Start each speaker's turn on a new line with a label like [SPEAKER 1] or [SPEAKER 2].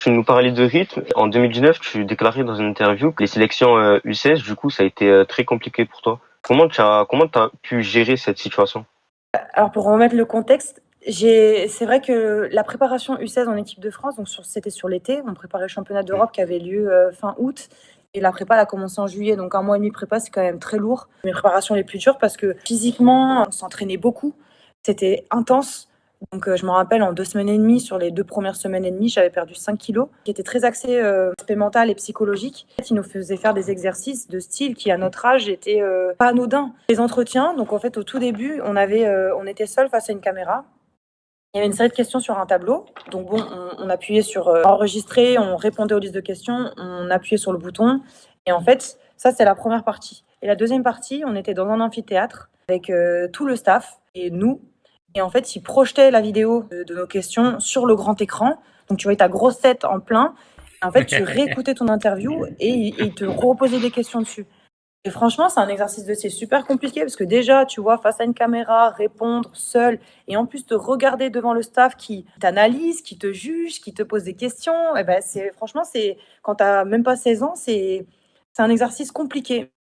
[SPEAKER 1] Tu nous parlais de rythme. En 2019, tu déclarais dans une interview que les sélections U16, du coup, ça a été très compliqué pour toi. Comment t'as pu gérer cette situation?
[SPEAKER 2] Alors pour remettre le contexte, c'est vrai que la préparation U16 en équipe de France, donc c'était sur l'été, on préparait le championnat
[SPEAKER 1] Mm.
[SPEAKER 2] d'Europe qui avait lieu fin août. Et la prépa elle a commencé en juillet, donc un mois et demi de prépa, c'est quand même très lourd. Mes préparations les plus dures parce que physiquement, on s'entraînait beaucoup, c'était intense. Donc je me rappelle, en 2 semaines et demie, sur les 2 premières semaines et demie, j'avais perdu 5 kilos, qui était très axé aspect mental et psychologique. En fait, ils nous faisaient faire des exercices de style qui, à notre âge, étaient pas anodins. Les entretiens, donc en fait, au tout début, on était seul face à une caméra. Il y avait une série de questions sur un tableau. Donc bon, on appuyait sur enregistrer, on répondait aux listes de questions, on appuyait sur le bouton. Et en fait, ça, c'est la première partie. Et la deuxième partie, on était dans un amphithéâtre avec tout le staff et nous. Et en fait, ils projetaient la vidéo de nos questions sur le grand écran. Donc tu voyais ta grosse tête en plein. Et en fait, tu réécoutais ton interview et ils te reposaient des questions dessus. Et franchement, c'est un exercice de c'est super compliqué parce que déjà, tu vois, face à une caméra, répondre seul et en plus te regarder devant le staff qui t'analyse, qui te juge, qui te pose des questions. Et ben, franchement, c'est quand t'as même pas 16 ans, c'est un exercice compliqué.